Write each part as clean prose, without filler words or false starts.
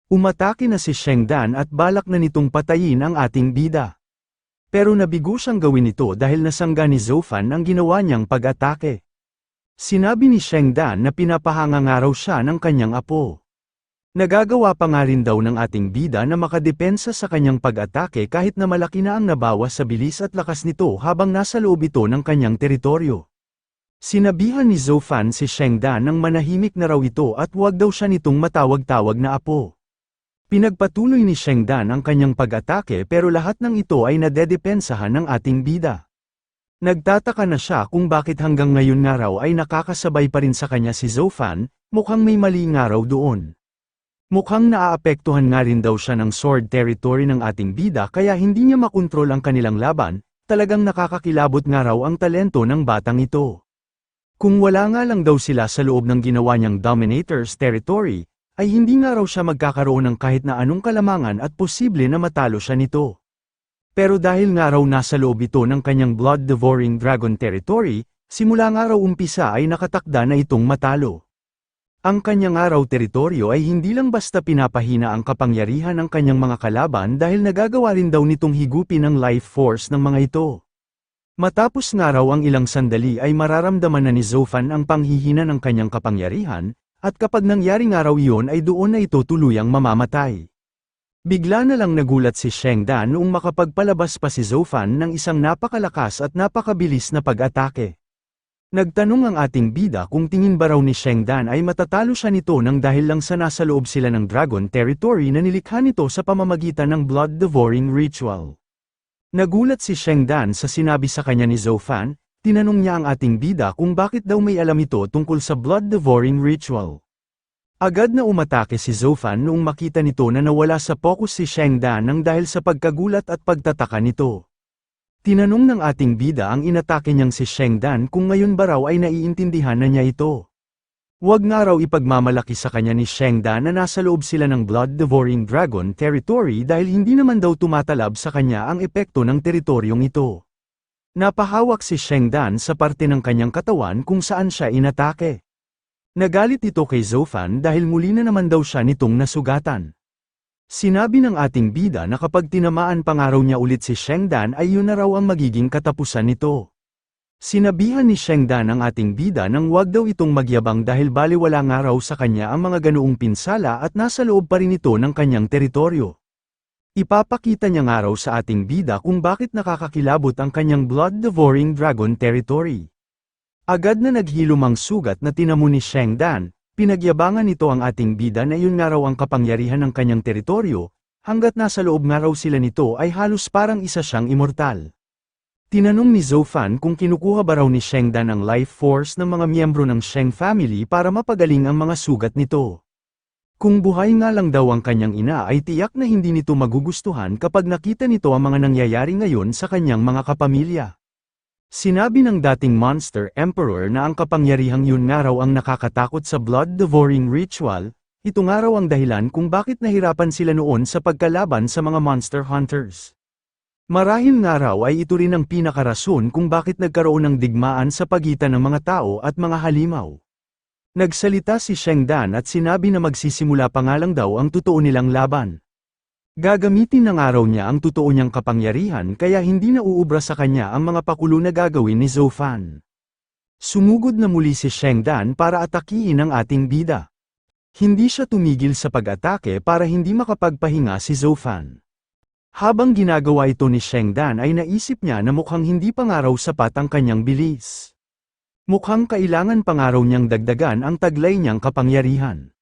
Umatake na si Shengdan at balak na nitong patayin ang ating bida. Pero nabigo siyang gawin ito dahil nasangga ni Zofan ang ginawa niyang pag-atake. Sinabi ni Shengdan na pinapahanga nga raw siya ng kanyang apo. Nagagawa pa nga rin daw ng ating bida na makadepensa sa kanyang pag-atake kahit na malaki na ang nabawas sa bilis at lakas nito habang nasa loob ito ng kanyang teritoryo. Sinabihan ni Zofan si Shengdan nang manahimik na raw ito at huwag daw siya nitong matawag-tawag na apo. Pinagpatuloy ni Shengdan ang kanyang pag-atake pero lahat ng ito ay nadedepensahan ng ating bida. Nagtataka na siya kung bakit hanggang ngayon nga raw ay nakakasabay pa rin sa kanya si Zofan, mukhang may mali nga raw doon. Mukhang naaapektuhan nga rin daw siya ng sword territory ng ating bida kaya hindi niya makontrol ang kanilang laban, talagang nakakakilabot nga raw ang talento ng batang ito. Kung wala nga lang daw sila sa loob ng ginawa niyang Dominator's territory, ay hindi nga raw siya magkakaroon ng kahit na anong kalamangan at posible na matalo siya nito. Pero dahil nga raw nasa loob ito ng kanyang blood-devouring dragon territory, simula nga raw umpisa ay nakatakda na itong matalo. Ang kanyang araw teritoryo ay hindi lang basta pinapahina ang kapangyarihan ng kanyang mga kalaban dahil nagagawa rin daw nitong higupin ang life force ng mga ito. Matapos nga raw ang ilang sandali ay mararamdaman na ni Zofan ang panghihina ng kanyang kapangyarihan, at kapag nangyari nga raw iyon ay doon na ito tuluyang mamamatay. Bigla na lang nagulat si Shengdan noong makapagpalabas pa si Zofan ng isang napakalakas at napakabilis na pag-atake. Nagtanong ang ating bida kung tingin ba raw ni Shengdan ay matatalo siya nito nang dahil lang sa nasa loob sila ng Dragon Territory na nilikha nito sa pamamagitan ng blood-devouring ritual. Nagulat si Shengdan sa sinabi sa kanya ni Zofan. Tinanong niya ang ating bida kung bakit daw may alam ito tungkol sa blood-devouring ritual. Agad na umatake si Zofan noong makita nito na nawala sa focus si Shengdan nang dahil sa pagkagulat at pagtataka nito. Tinanong ng ating bida ang inatake niyang si Shengdan kung ngayon ba raw ay naiintindihan na niya ito. Huwag nga raw ipagmamalaki sa kanya ni Shengdan na nasa loob sila ng blood-devouring dragon territory dahil hindi naman daw tumatalab sa kanya ang epekto ng teritoryong ito. Napahawak si Shengdan sa parte ng kanyang katawan kung saan siya inatake. Nagalit ito kay Zofan dahil muli na naman daw siya nitong nasugatan. Sinabi ng ating bida na kapag tinamaan pa nga raw niya ulit si Shengdan ay yun na raw ang magiging katapusan nito. Sinabihan ni Shengdan ang ating bida nang wag daw itong magyabang dahil baliwala nga raw sa kanya ang mga ganoong pinsala at nasa loob pa rin ito ng kanyang teritoryo. Ipapakita niya nga raw sa ating bida kung bakit nakakakilabot ang kanyang blood-devouring dragon territory. Agad na naghilom ang sugat na tinamo ni Shengdan, pinagyabangan nito ang ating bida na yun nga raw ang kapangyarihan ng kanyang teritoryo, hanggat nasa loob nga raw sila nito ay halos parang isa siyang immortal. Tinanong ni Zofan kung kinukuha ba raw ni Shengdan ang life force ng mga miyembro ng Sheng family para mapagaling ang mga sugat nito. Kung buhay nga lang daw ang kanyang ina ay tiyak na hindi nito magugustuhan kapag nakita nito ang mga nangyayari ngayon sa kanyang mga kapamilya. Sinabi ng dating Monster Emperor na ang kapangyarihang yun nga raw ang nakakatakot sa blood-devouring ritual, ito nga raw ang dahilan kung bakit nahirapan sila noon sa pagkalaban sa mga monster hunters. Marahil nga raw ay ito rin ang pinakarason kung bakit nagkaroon ng digmaan sa pagitan ng mga tao at mga halimaw. Nagsalita si Shengdan at sinabi na magsisimula pa nga lang daw ang totoo nilang laban. Gagamitin ng araw niya ang totoo niyang kapangyarihan kaya hindi na uubra sa kanya ang mga pakulo na gagawin ni Zofan. Sumugod na muli si Shengdan para atakihin ang ating bida. Hindi siya tumigil sa pag-atake para hindi makapagpahinga si Zofan. Habang ginagawa ito ni Shengdan ay naisip niya na mukhang hindi pa nga raw sapat ang kanyang bilis. Mukhang kailangan pa nga raw niyang dagdagan ang taglay niyang kapangyarihan.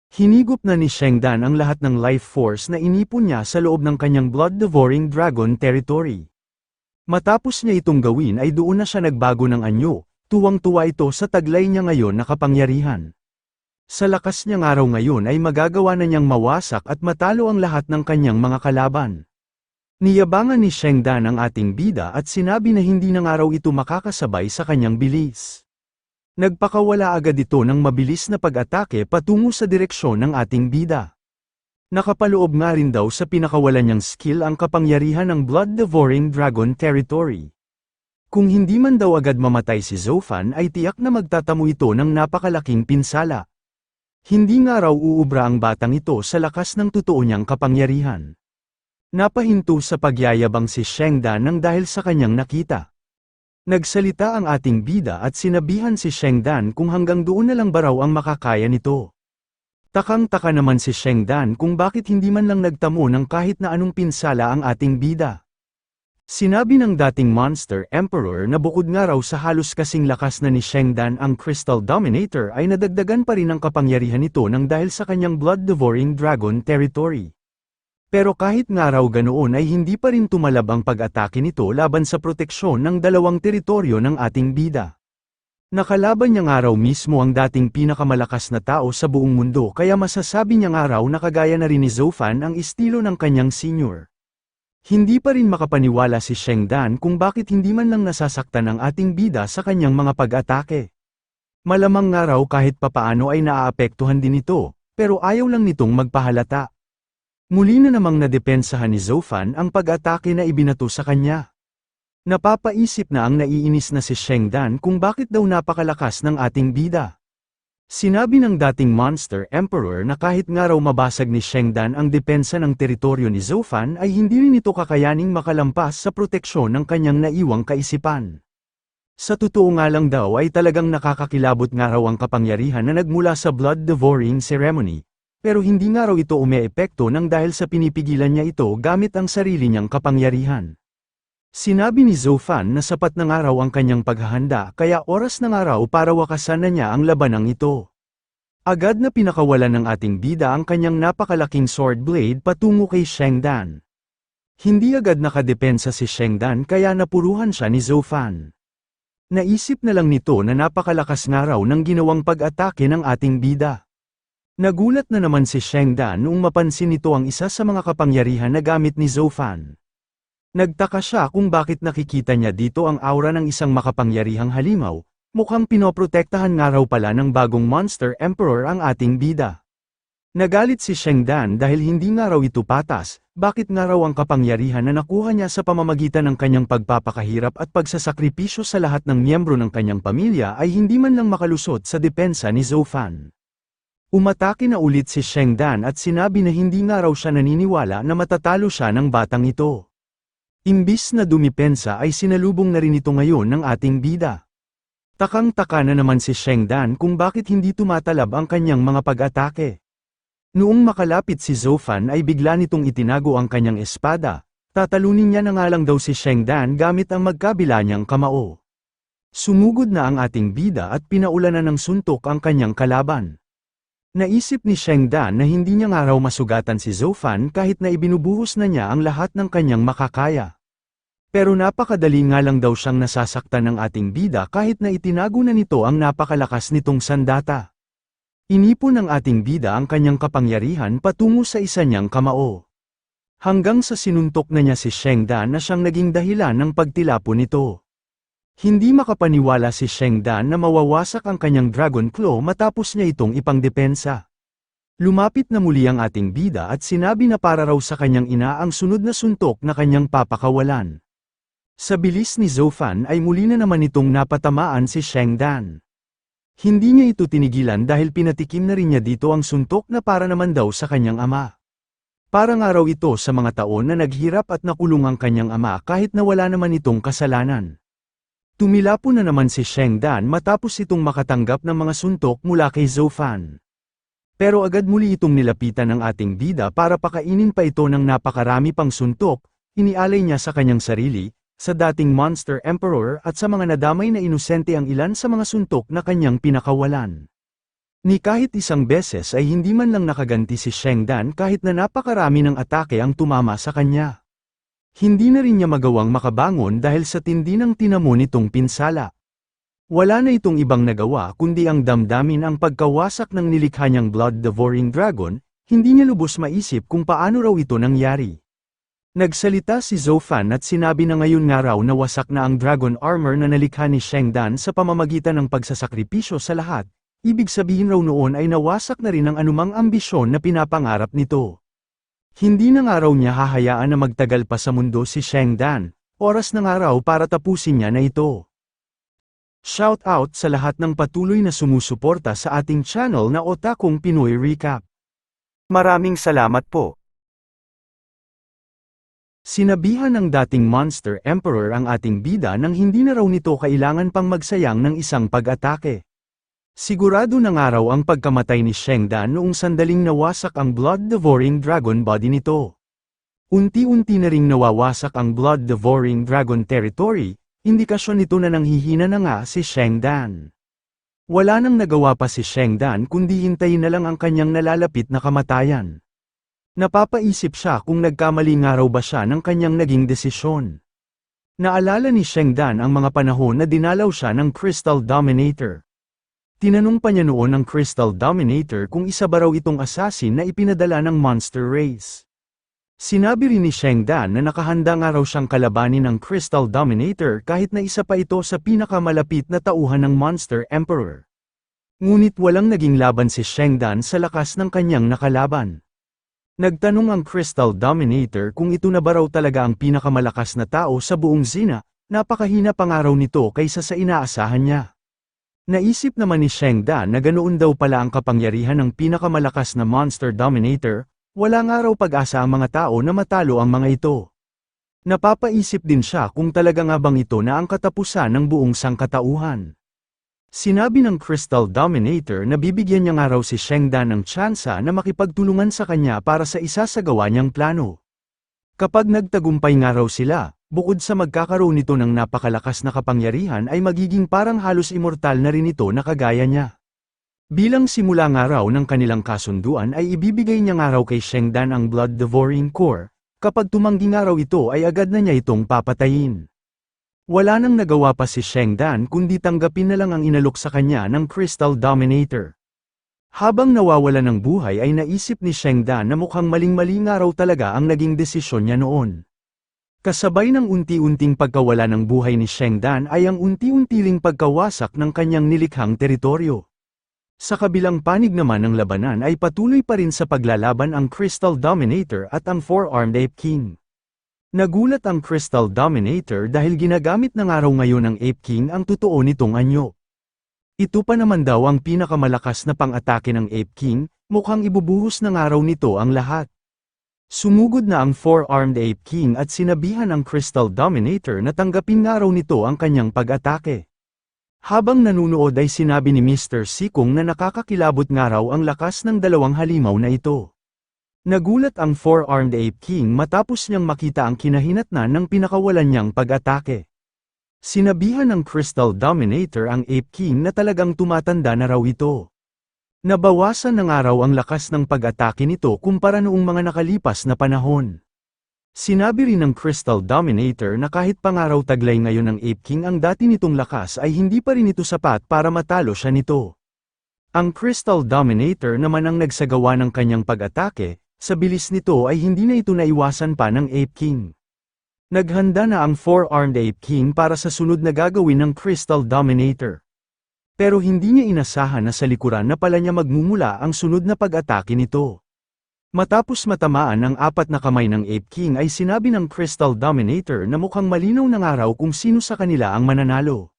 Hinigop na ni Shengdan ang lahat ng life force na inipon niya sa loob ng kanyang blood-devouring dragon territory. Matapos niya itong gawin ay doon na siya nagbago ng anyo, tuwang-tuwa ito sa taglay niya ngayon na kapangyarihan. Sa lakas niya nga raw ngayon ay magagawa na niyang mawasak at matalo ang lahat ng kanyang mga kalaban. Niyabangan ni Shengdan ang ating bida at sinabi na hindi na nga raw ito makakasabay sa kanyang bilis. Nagpakawala agad ito ng mabilis na pag-atake patungo sa direksyon ng ating bida. Nakapaloob nga rin daw sa pinakawalan niyang skill ang kapangyarihan ng blood-devouring dragon territory. Kung hindi man daw agad mamatay si Zofan ay tiyak na magtatamo ito ng napakalaking pinsala. Hindi nga raw uubra ang batang ito sa lakas ng totoo niyang kapangyarihan. Napahinto sa pagyayabang si Shengdan nang dahil sa kanyang nakita. Nagsalita ang ating bida at sinabihan si Shengdan kung hanggang doon na lang ba raw ang makakaya nito. Takang-taka naman si Shengdan kung bakit hindi man lang nagtamo ng kahit na anong pinsala ang ating bida. Sinabi ng dating Monster Emperor na bukod nga raw sa halos kasing lakas na ni Shengdan ang Crystal Dominator ay nadagdagan pa rin ang kapangyarihan nito nang dahil sa kanyang Blood-Devouring Dragon territory. Pero kahit nga raw ganoon ay hindi pa rin tumalab ang pag-atake nito laban sa proteksyon ng dalawang teritoryo ng ating bida. Nakalaban niya nga raw mismo ang dating pinakamalakas na tao sa buong mundo kaya masasabi niya nga raw na kagaya na rin ni Zofan ang estilo ng kanyang senior. Hindi pa rin makapaniwala si Shengdan kung bakit hindi man lang nasasaktan ang ating bida sa kanyang mga pag-atake. Malamang nga raw kahit papaano ay naaapektuhan din ito, pero ayaw lang nitong magpahalata. Muli na namang nadepensahan ni Zofan ang pag-atake na ibinato sa kanya. Napapaisip na ang naiinis na si Shengdan kung bakit daw napakalakas ng ating bida. Sinabi ng dating Monster Emperor na kahit nga raw mabasag ni Shengdan ang depensa ng teritoryo ni Zofan ay hindi rin ito kakayaning makalampas sa proteksyon ng kanyang naiwang kaisipan. Sa totoo nga lang daw ay talagang nakakakilabot nga raw ang kapangyarihan na nagmula sa Blood-Devouring Ceremony, pero hindi nga raw ito umeepekto nang dahil sa pinipigilan niya ito gamit ang sarili niyang kapangyarihan. Sinabi ni Zofan na sapat na nga raw ang kanyang paghahanda kaya oras na nga raw para wakasan na niya ang labanang ito. Agad na pinakawalan ng ating bida ang kanyang napakalaking sword blade patungo kay Shengdan. Hindi agad nakadepensa si Shengdan kaya napuruhan siya ni Zofan. Naisip na lang nito na napakalakas nga raw ng ginawang pag-atake ng ating bida. Nagulat na naman si Shengdan noong mapansin nito ang isa sa mga kapangyarihan na gamit ni Zofan. Nagtaka siya kung bakit nakikita niya dito ang aura ng isang makapangyarihang halimaw, mukhang pinoprotektahan nga raw pala ng bagong Monster Emperor ang ating bida. Nagalit si Shengdan dahil hindi nga raw ito patas, bakit nga raw ang kapangyarihan na nakuha niya sa pamamagitan ng kanyang pagpapakahirap at pagsasakripisyo sa lahat ng miyembro ng kanyang pamilya ay hindi man lang makalusot sa depensa ni Zofan. Umatake na ulit si Shengdan at sinabi na hindi nga raw siya naniniwala na matatalo siya ng batang ito. Imbis na dumipensa ay sinalubong na rin ito ngayon ng ating bida. Takang-taka na naman si Shengdan kung bakit hindi tumatalab ang kanyang mga pag-atake. Noong makalapit si Zofan ay bigla nitong itinago ang kanyang espada, tatalunin niya na nga lang daw si Shengdan gamit ang magkabila niyang kamao. Sumugod na ang ating bida at pinaulanan ng suntok ang kanyang kalaban. Naisip ni Shengdan na hindi niya nga raw masugatan si Zofan kahit na ibinubuhos na niya ang lahat ng kanyang makakaya. Pero napakadali nga lang daw siyang nasasaktan ng ating bida kahit na itinago na nito ang napakalakas nitong sandata. Inipon ng ating bida ang kanyang kapangyarihan patungo sa isa niyang kamao. Hanggang sa sinuntok na niya si Shengdan na siyang naging dahilan ng pagtilapo nito. Hindi makapaniwala si Shengdan na mawawasak ang kanyang Dragon Claw matapos niya itong ipangdepensa. Lumapit na muli ang ating bida at sinabi na para raw sa kanyang ina ang sunod na suntok na kanyang papakawalan. Sa bilis ni Zofan ay muli na naman itong napatamaan si Shengdan. Hindi niya ito tinigilan dahil pinatikim na rin niya dito ang suntok na para naman daw sa kanyang ama. Para nga raw ito sa mga taon na naghirap at nakulong ang kanyang ama kahit na wala naman itong kasalanan. Tumilapo na naman si Shengdan matapos itong makatanggap ng mga suntok mula kay Zofan. Pero agad muli itong nilapitan ng ating bida para pakainin pa ito ng napakarami pang suntok, inialay niya sa kanyang sarili, sa dating Monster Emperor at sa mga nadamay na inosente ang ilan sa mga suntok na kanyang pinakawalan. Ni kahit isang beses ay hindi man lang nakaganti si Shengdan kahit na napakarami ng atake ang tumama sa kanya. Hindi na rin niya magawang makabangon dahil sa tindi ng tinamo nitong pinsala. Wala na itong ibang nagawa kundi ang damdamin ang pagkawasak ng nilikha niyang Blood-Devouring Dragon, hindi niya lubos maisip kung paano raw ito nangyari. Nagsalita si Zofan at sinabi na ngayon nga raw na wasak na ang Dragon Armor na nalikha ni Shengdan sa pamamagitan ng pagsasakripisyo sa lahat, ibig sabihin raw noon ay nawasak na rin ang anumang ambisyon na pinapangarap nito. Hindi na nga raw niya hahayaan na magtagal pa sa mundo si Shengdan, oras na nga raw para tapusin niya na ito. Shout out sa lahat ng patuloy na sumusuporta sa ating channel na Otakong Pinoy Recap. Maraming salamat po. Sinabihan ng dating Monster Emperor ang ating bida nang hindi na raw nito kailangan pang magsayang ng isang pag-atake. Sigurado na nga raw ang pagkamatay ni Sheng Dan noong sandaling nawasak ang blood-devouring dragon body nito. Unti-unti na ring nawawasak ang blood-devouring dragon territory, indikasyon nito na nanghihina na nga si Sheng Dan. Wala nang nagawa pa si Sheng Dan kundi hintayin na lang ang kanyang nalalapit na kamatayan. Napapaisip siya kung nagkamali nga raw ba siya ng kanyang naging desisyon. Naalala ni Sheng Dan ang mga panahon na dinalaw siya ng Crystal Dominator. Tinanong pa niya noon ng Crystal Dominator kung isa ba raw itong assassin na ipinadala ng monster race. Sinabi rin ni Sheng Dan na nakahanda nga raw siyang kalabanin ng Crystal Dominator kahit na isa pa ito sa pinakamalapit na tauhan ng Monster Emperor. Ngunit walang naging laban si Sheng Dan sa lakas ng kanyang nakalaban. Nagtanong ang Crystal Dominator kung ito na ba raw talaga ang pinakamalakas na tao sa buong Xena, napakahina pa nga raw nito kaysa sa inaasahan niya. Naisip naman ni Sheng Dan na ganoon daw pala ang kapangyarihan ng pinakamalakas na Monster Dominator, wala nga raw pag-asa ang mga tao na matalo ang mga ito. Napapaisip din siya kung talaga nga bang ito na ang katapusan ng buong sangkatauhan. Sinabi ng Crystal Dominator na bibigyan niya nga raw si Sheng Dan ng tsansa na makipagtulungan sa kanya para sa isasagawa niyang plano. Kapag nagtagumpay nga raw sila, bukod sa magkakaroon nito ng napakalakas na kapangyarihan ay magiging parang halos immortal na rin ito na kagaya niya. Bilang simula nga raw ng kanilang kasunduan ay ibibigay niya nga raw kay Sheng Dan ang blood-devouring core, kapag tumanggi nga raw ito ay agad na niya itong papatayin. Wala nang nagawa pa si Sheng Dan kundi tanggapin na lang ang inalok sa kanya ng Crystal Dominator. Habang nawawala ng buhay ay naisip ni Sheng Dan na mukhang maling-mali nga raw talaga ang naging desisyon niya noon. Kasabay ng unti-unting pagkawala ng buhay ni Sheng Dan ay ang unti-unti ring pagkawasak ng kanyang nilikhang teritoryo. Sa kabilang panig naman ng labanan ay patuloy pa rin sa paglalaban ang Crystal Dominator at ang Four-Armed Ape King. Nagulat ang Crystal Dominator dahil ginagamit na nga raw ngayon ng Ape King ang totoo nitong anyo. Ito pa naman daw ang pinakamalakas na pang-atake ng Ape King, mukhang ibubuhos na nga raw nito ang lahat. Sumugod na ang Four-Armed Ape King at sinabihan ang Crystal Dominator na tanggapin nga raw nito ang kanyang pag-atake. Habang nanunood ay sinabi ni Mr. Sikong na nakakakilabot nga raw ang lakas ng dalawang halimaw na ito. Nagulat ang Four-Armed Ape King matapos niyang makita ang kinahinatnan ng pinakawalan niyang pag-atake. Sinabihan ng Crystal Dominator ang Ape King na talagang tumatanda na raw ito. Nabawasan na nga raw ang lakas ng pag-atake nito kumpara noong mga nakalipas na panahon. Sinabi rin ng Crystal Dominator na kahit pa nga raw taglay ngayon ng Ape King ang dati nitong lakas ay hindi pa rin ito sapat para matalo siya nito. Ang Crystal Dominator naman ang nagsagawa ng kanyang pag-atake, sa bilis nito ay hindi na ito naiwasan pa ng Ape King. Naghanda na ang Four-Armed Ape King para sa sunod na gagawin ng Crystal Dominator. Pero hindi niya inasahan na sa likuran na pala niya magmumula ang sunod na pag-atake nito. Matapos matamaan ang apat na kamay ng Ape King ay sinabi ng Crystal Dominator na mukhang malinaw na nga raw kung sino sa kanila ang mananalo.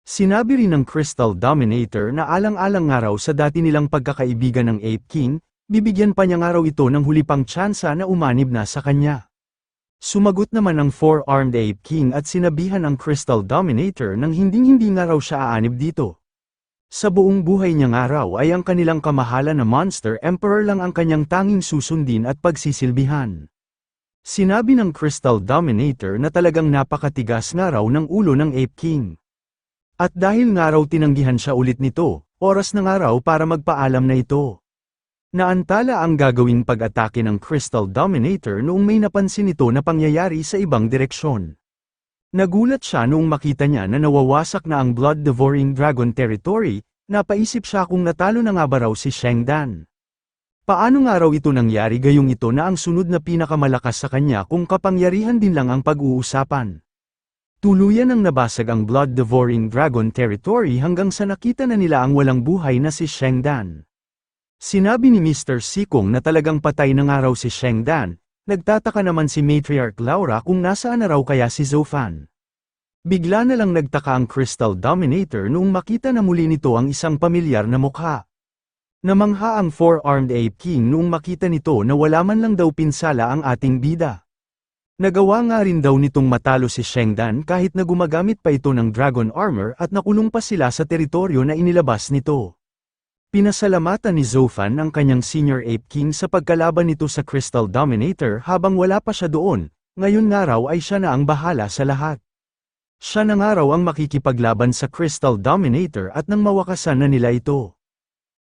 Sinabi rin ng Crystal Dominator na alang-alang nga raw sa dati nilang pagkakaibigan ng Ape King, bibigyan pa niya nga raw ito ng huli pang tsansa na umanib na sa kanya. Sumagot naman ang Four-Armed Ape King at sinabihan ang Crystal Dominator nang hinding-hindi nga raw siya aanib dito. Sa buong buhay niya nga raw ay ang kanilang kamahalan na Monster Emperor lang ang kanyang tanging susundin at pagsisilbihan. Sinabi ng Crystal Dominator na talagang napakatigas nga raw ng ulo ng Ape King. At dahil nga raw tinanggihan siya ulit nito, oras na nga raw para magpaalam na ito. Naantala ang gagawing pag-atake ng Crystal Dominator noong may napansin ito na pangyayari sa ibang direksyon. Nagulat siya noong makita niya na nawawasak na ang blood-devouring dragon territory, napaisip siya kung natalo na nga ba raw si Sheng Dan. Paano nga raw ito nangyari gayong ito na ang sunod na pinakamalakas sa kanya kung kapangyarihan din lang ang pag-uusapan. Tuluyan ang nabasag ang blood-devouring dragon territory hanggang sa nakita na nila ang walang buhay na si Sheng Dan. Sinabi ni Mr. Sikong na talagang patay na nga raw si Sheng Dan, nagtataka naman si Matriarch Laura kung nasaan na raw kaya si Zofan. Bigla na lang nagtaka ang Crystal Dominator noong makita na muli nito ang isang pamilyar na mukha. Namangha ang Four-Armed Ape King noong makita nito na wala man lang daw pinsala ang ating bida. Nagawa nga rin daw nitong matalo si Shengdan kahit na gumagamit pa ito ng Dragon Armor at nakulong pa sila sa teritoryo na inilabas nito. Pinasalamatan ni Zofan ang kanyang Senior Ape King sa pagkalaban nito sa Crystal Dominator habang wala pa siya doon, ngayon nga raw ay siya na ang bahala sa lahat. Siya na nga raw ang makikipaglaban sa Crystal Dominator at nang mawakasan na nila ito.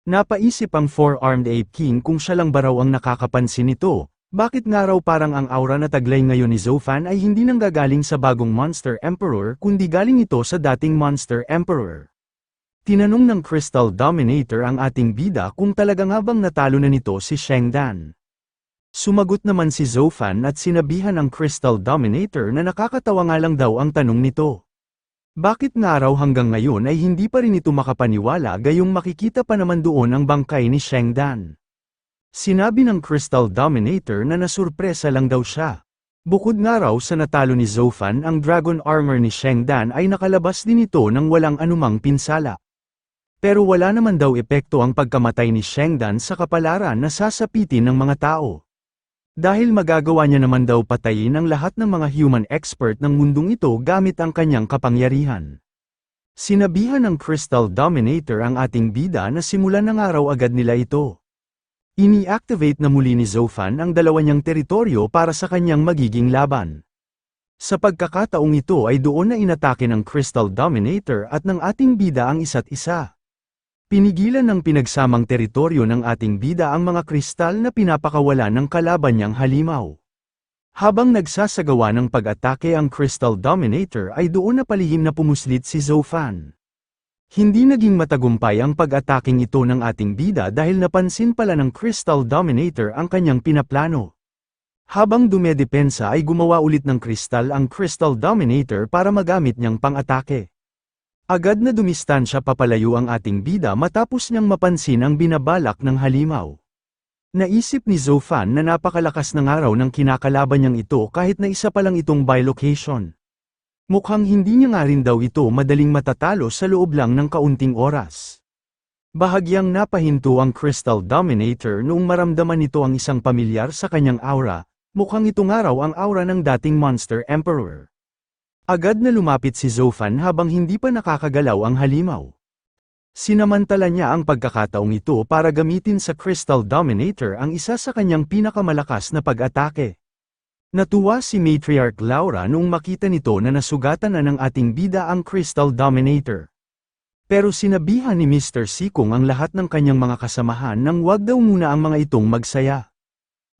Napaisip ang Four-Armed Ape King kung siya lang ba raw ang nakakapansin nito, bakit nga raw parang ang aura na taglay ngayon ni Zofan ay hindi nanggagaling sa bagong Monster Emperor kundi galing ito sa dating Monster Emperor. Tinanong ng Crystal Dominator ang ating bida kung talaga nga bang natalo na nito si Shengdan. Sumagot naman si Zofan at sinabihan ng Crystal Dominator na nakakatawa nga lang daw ang tanong nito. Bakit nga raw hanggang ngayon ay hindi pa rin ito makapaniwala gayong makikita pa naman doon ang bangkay ni Shengdan. Sinabi ng Crystal Dominator na nasurpresa lang daw siya. Bukod nga raw sa natalo ni Zofan ang Dragon Armor ni Shengdan ay nakalabas din ito ng walang anumang pinsala. Pero wala naman daw epekto ang pagkamatay ni Shengdan sa kapalaran na sasapitin ng mga tao. Dahil magagawa niya naman daw patayin ang lahat ng mga human expert ng mundong ito gamit ang kanyang kapangyarihan. Sinabihan ng Crystal Dominator ang ating bida na simulan ng araw agad nila ito. Ini-activate na muli ni Zofan ang dalawa niyang teritoryo para sa kanyang magiging laban. Sa pagkakataong ito ay doon na inatake ng Crystal Dominator at ng ating bida ang isa't isa. Pinigilan ng pinagsamang teritoryo ng ating bida ang mga kristal na pinapakawala ng kalaban niyang halimaw. Habang nagsasagawa ng pag-atake ang Crystal Dominator ay doon na palihim na pumuslit si Zofan. Hindi naging matagumpay ang pag-ataking ito ng ating bida dahil napansin pala ng Crystal Dominator ang kanyang pinaplano. Habang dumedepensa ay gumawa ulit ng kristal ang Crystal Dominator para magamit niyang pang-atake. Agad na dumistansya papalayo ang ating bida matapos niyang mapansin ang binabalak ng halimaw. Naisip ni Zofan na napakalakas ng araw ng kinakalaban niyang ito kahit na isa pa lang itong bilocation. Mukhang hindi niya nga rin daw ito madaling matatalo sa loob lang ng kaunting oras. Bahagyang napahinto ang Crystal Dominator noong maramdaman nito ang isang pamilyar sa kanyang aura, mukhang ito nga raw ang aura ng dating Monster Emperor. Agad na lumapit si Zofan habang hindi pa nakakagalaw ang halimaw. Sinamantala niya ang pagkakataong ito para gamitin sa Crystal Dominator ang isa sa kanyang pinakamalakas na pag-atake. Natuwa si Matriarch Laura noong makita nito na nasugatan na ng ating bida ang Crystal Dominator. Pero sinabihan ni Mr. Sikong ang lahat ng kanyang mga kasamahan nang wag daw muna ang mga itong magsaya.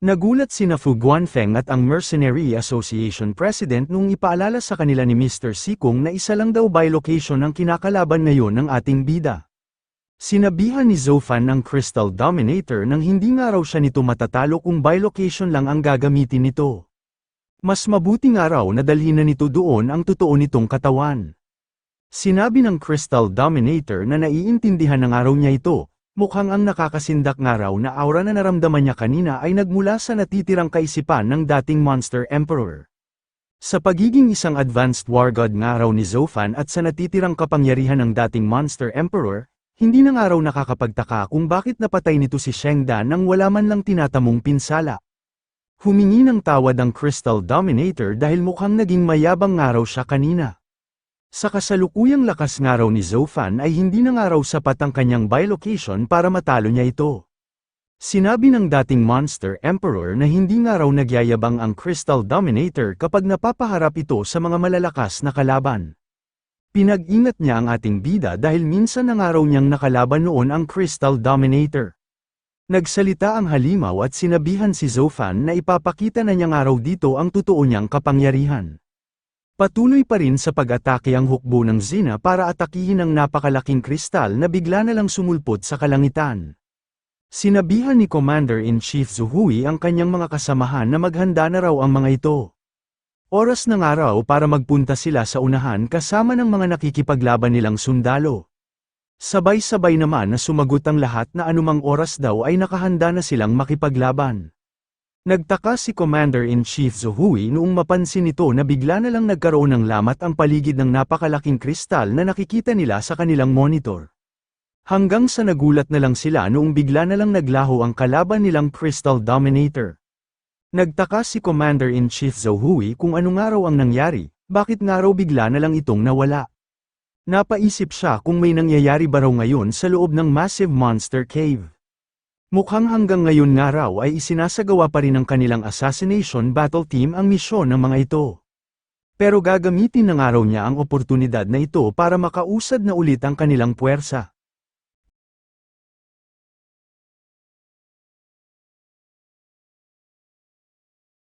Nagulat sina Fu Guanfeng at ang Mercenary Association President nung ipaalala sa kanila ni Mr. Sikong na isa lang daw bilocation ang kinakalaban ngayon ng ating bida. Sinabihan ni Zofan ng Crystal Dominator nang hindi nga raw siya nito matatalo kung bilocation lang ang gagamitin nito. Mas mabuti nga raw na dalhin na nito doon ang totoo nitong katawan. Sinabi ng Crystal Dominator na naiintindihan ng araw niya ito. Mukhang ang nakakasindak nga raw na aura na naramdaman niya kanina ay nagmula sa natitirang kaisipan ng dating Monster Emperor. Sa pagiging isang advanced war god nga raw ni Zofan at sa natitirang kapangyarihan ng dating Monster Emperor, hindi na nga raw nakakapagtaka kung bakit napatay nito si Shengdan nang wala man lang tinatamong pinsala. Humingi ng tawad ang Crystal Dominator dahil mukhang naging mayabang nga raw siya kanina. Sa kasalukuyang lakas nga raw ni Zofan ay hindi na nga raw sapat ang kanyang bilocation para matalo niya ito. Sinabi ng dating Monster Emperor na hindi nga raw nagyayabang ang Crystal Dominator kapag napapaharap ito sa mga malalakas na kalaban. Pinag-ingat niya ang ating bida dahil minsan na nga raw niyang nakalaban noon ang Crystal Dominator. Nagsalita ang halimaw at sinabihan si Zofan na ipapakita na niya nga raw dito ang totoo niyang kapangyarihan. Patuloy pa rin sa pag-atake ang hukbo ng Xena para atakihin ang napakalaking kristal na bigla na lang sumulpot sa kalangitan. Sinabihan ni Commander-in-Chief Zuhui ang kanyang mga kasamahan na maghanda na raw ang mga ito. Oras na nga raw para magpunta sila sa unahan kasama ng mga nakikipaglaban nilang sundalo. Sabay-sabay naman na sumagot ang lahat na anumang oras daw ay nakahanda na silang makipaglaban. Nagtaka si Commander-in-Chief Zohui noong mapansin nito na bigla na lang nagkaroon ng lamat ang paligid ng napakalaking kristal na nakikita nila sa kanilang monitor. Hanggang sa nagulat na lang sila noong bigla na lang naglaho ang kalaban nilang Crystal Dominator. Nagtaka si Commander-in-Chief Zohui kung anong araw ang nangyari, bakit nga raw bigla na lang itong nawala. Napaisip siya kung may nangyayari ba raw ngayon sa loob ng Massive Monster Cave. Mukhang hanggang ngayon nga raw ay isinasagawa pa rin ng kanilang assassination battle team ang misyon ng mga ito. Pero gagamitin ng araw niya ang oportunidad na ito para makausad na ulit ang kanilang puwersa.